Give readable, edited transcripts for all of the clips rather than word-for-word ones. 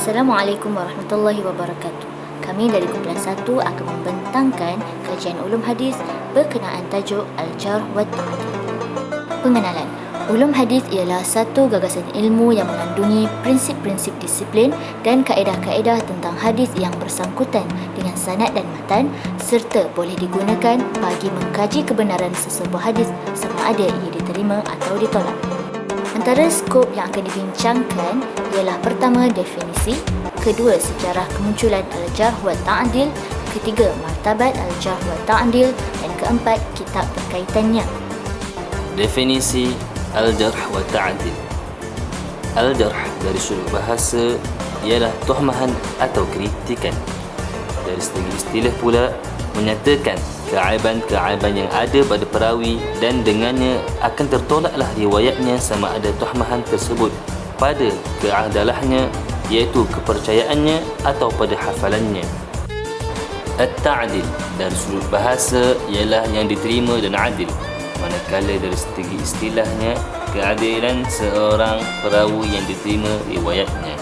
Assalamualaikum warahmatullahi wabarakatuh. Kami dari kumpulan 1 akan membentangkan kajian ulum hadis berkenaan tajuk Al-Jarh wa Ta'dil. Pengenalan. Ulum hadis ialah satu gagasan ilmu yang mengandungi prinsip-prinsip disiplin dan kaedah-kaedah tentang hadis yang bersangkutan dengan sanad dan matan, serta boleh digunakan bagi mengkaji kebenaran sesebuah hadis sama ada ia diterima atau ditolak. Antara skop yang akan dibincangkan ialah pertama, definisi, kedua, sejarah kemunculan Al-Jarh wa Ta'dil, ketiga, martabat Al-Jarh wa Ta'dil, dan keempat, kitab berkaitannya. Definisi Al-Jarh wa Ta'dil. Al-Jarh dari sudut bahasa ialah tuhmahan atau kritikan. Dari segi istilah pula menyatakan keaiban-keaiban yang ada pada perawi dan dengannya akan tertolaklah riwayatnya sama ada tuhmahan tersebut pada keadalahnya, iaitu kepercayaannya, atau pada hafalannya. At-Ta'dil dari sudut bahasa ialah yang diterima dan adil, manakala dari segi istilahnya keadilan seorang perawi yang diterima riwayatnya.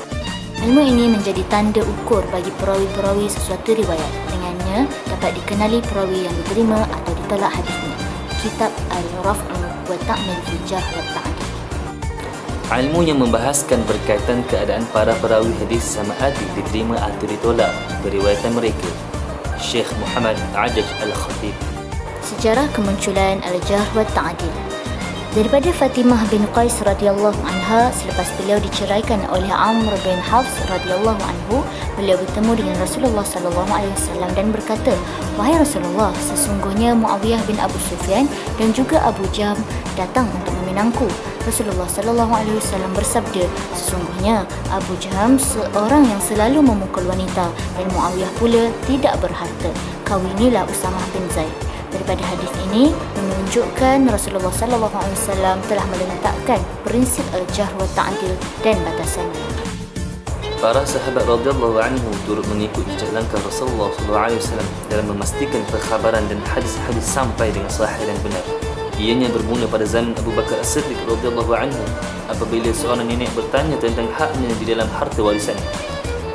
Ilmu ini menjadi tanda ukur bagi perawi-perawi sesuatu riwayat. Dengannya dapat dikenali perawi yang diterima atau ditolak hadisnya. Kitab Al-Raf'u wa Ta'dil fil Jarh wa Ta'dil. Ilmu yang membahaskan berkaitan keadaan para perawi hadis sama ada diterima atau ditolak periwayatan mereka. Syekh Muhammad Ajaj Al-Khatib. Sejarah kemunculan Al-Jarh wa Ta'dil. Daripada Fatimah bin Qais radhiyallahu anha, selepas beliau diceraikan oleh Amr bin Hafs radhiyallahu anhu, beliau bertemu dengan Rasulullah sallallahu alaihi wasallam dan berkata, "Wahai Rasulullah, sesungguhnya Muawiyah bin Abu Sufyan dan juga Abu Jahm datang untuk meminangku." Rasulullah sallallahu alaihi wasallam bersabda, "Sesungguhnya Abu Jahm seorang yang selalu memukul wanita dan Muawiyah pula tidak berharta. Kawinilah Usamah bin Zaid." Daripada hadis ini menunjukkan Rasulullah sallallahu alaihi wasallam telah meletakkan prinsip Al-Jarh wa Ta'dil dan batasannya. Para sahabat radhiyallahu anhu turut mengikut jejak langkah Rasulullah sallallahu alaihi wasallam dalam memastikan perkhabaran dan hadis-hadis sampai dengan sahih dan benar. Ianya bermula pada zaman Abu Bakar As-Siddiq radhiyallahu anhu apabila seorang nenek bertanya tentang haknya di dalam harta warisan.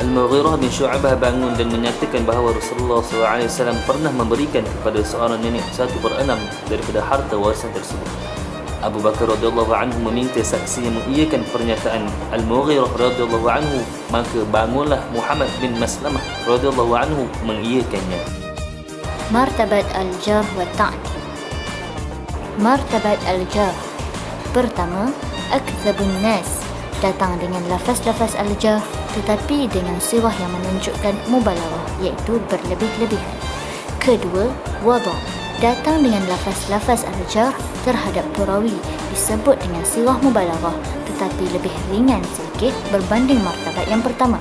Al-Mughirah bin Syu'bah bangun dan menyatakan bahawa Rasulullah SAW pernah memberikan kepada seorang nenek 1/6 daripada harta warisan tersebut. Abu Bakar radhiyallahu anhu meminta saksi yang mengiyakan pernyataan Al-Mughirah radhiyallahu anhu, maka bangunlah Muhammad bin Maslamah radhiyallahu anhu mengiyakannya. Martabat Al-Jarh wa Ta'dil. Martabat Al-Jarh. Pertama, akdzabun nas, datang dengan lafaz-lafaz Al-Jarh tetapi dengan sirah yang menunjukkan mubalaghah, iaitu berlebih-lebihan. Kedua, wada', datang dengan lafaz-lafaz Al-Jarh terhadap perawi disebut dengan sirah mubalaghah tetapi lebih ringan sedikit berbanding martabat yang pertama.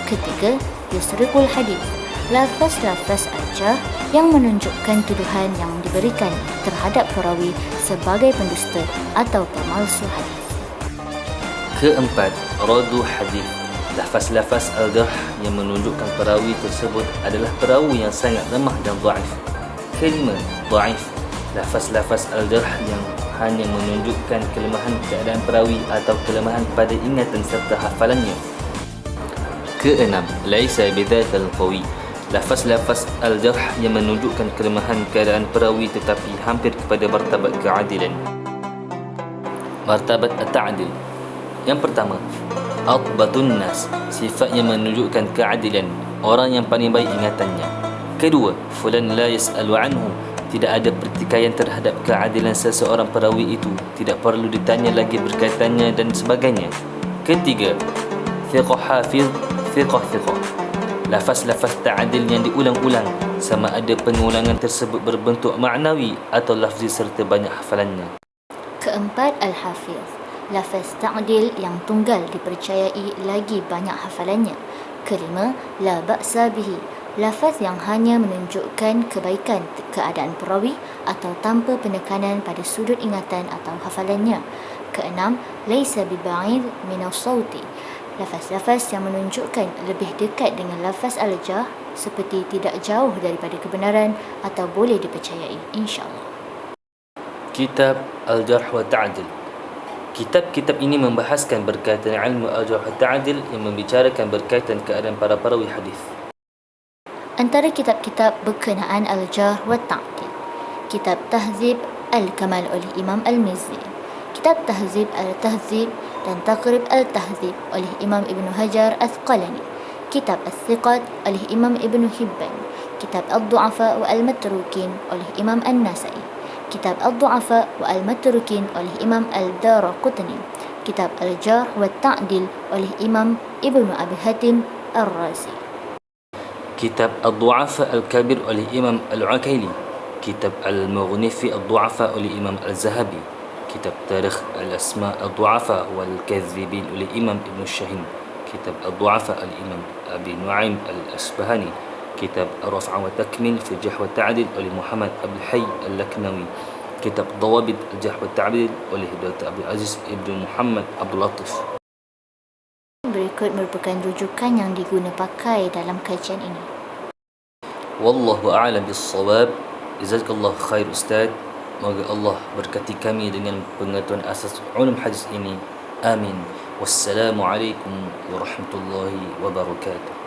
Ketiga, yusriqul hadith, lafaz-lafaz Al-Jarh yang menunjukkan tuduhan yang diberikan terhadap perawi sebagai pendusta atau pemalsu hadis. Keempat, radu hadith, lafaz-lafaz Al-Jarh yang menunjukkan perawi tersebut adalah perawi yang sangat lemah dan dhaif. Kelima, dhaif, lafaz-lafaz Al-Jarh yang hanya menunjukkan kelemahan keadaan perawi atau kelemahan pada ingatan serta hafalannya. Keenam, laisa bidzatal qawi, lafaz-lafaz Al-Jarh yang menunjukkan kelemahan keadaan perawi tetapi hampir kepada martabat keadilan. Martabat At-Ta'dil. Yang pertama, atbatun nas, sifat yang menunjukkan keadilan, orang yang paling baik ingatannya. Kedua, fulan la yas'alu anhu, tidak ada pertikaian terhadap keadilan seseorang perawi itu, tidak perlu ditanya lagi berkaitannya dan sebagainya. Ketiga, thiqah hafiz, thiqah, lafaz-lafaz ta'dil yang diulang-ulang, sama ada pengulangan tersebut berbentuk maknawi atau lafzi serta banyak hafalannya. Keempat, al-hafiz, lafaz ta'dil yang tunggal dipercayai lagi banyak hafalannya. Kelima, la ba'sa bihi, lafaz yang hanya menunjukkan kebaikan keadaan perawi atau tanpa penekanan pada sudut ingatan atau hafalannya. Keenam, laisa biba'id min as-sauti, lafaz-lafaz yang menunjukkan lebih dekat dengan lafaz Al-Jarh seperti tidak jauh daripada kebenaran atau boleh dipercayai, insya-Allah. Kitab Al-Jarh wa Ta'dil. Kitab-kitab ini membahaskan berkaitan ilmu al-jarh wa ta'dil yang membicarakan berkaitan keadaan para perawi hadis. Antara kitab-kitab berkenaan al-jarh wa ta'dil, kitab Tahzib al-Kamal oleh Imam Al-Mizzi, kitab Tahzib al-Tahzib dan Taqrib al-Tahzib oleh Imam Ibn Hajar Asqalani, kitab As-Siqat oleh Imam Ibn Hibban, kitab Ad-Du'afa wa Al-Matrukin oleh Imam An-Nasai, kitab Ad-Du'afa wa Al-Matrukin oleh Imam Al-Daraqutni, kitab Al-Jarh wa Ta'dil oleh Imam Ibn Abi Hatim Ar-Razi, kitab Ad-Du'afa Al-Kabir oleh Imam Al-Ukaili, kitab Al-Mughni fi Ad-Du'afa oleh Imam Al-Zahabi, kitab Tarikh Al-Asma' Ad-Du'afa wal-Kadhibin oleh Imam Ibn Shahin, kitab Ad-Du'afa oleh Imam Abi Nu'aim Al-Asbahani, kitab Ar-Raf' wa Takmil fi Jarh wa Ta'dil oleh Muhammad Abdul Hayy Al-Laknawi, kitab Dawabit Al-Jarh wa Ta'dil oleh Dr. Abdul Aziz Ibn Muhammad Abdul Latif. Berikut merupakan rujukan yang diguna pakai dalam kajian ini. Wallahu a'lam bis-shawab. Jazakallahu khair Ustaz. Moga Allah berkati kami dengan pengetahuan asas ulum hadis ini. Amin. Wassalamualaikum warahmatullahi wabarakatuh.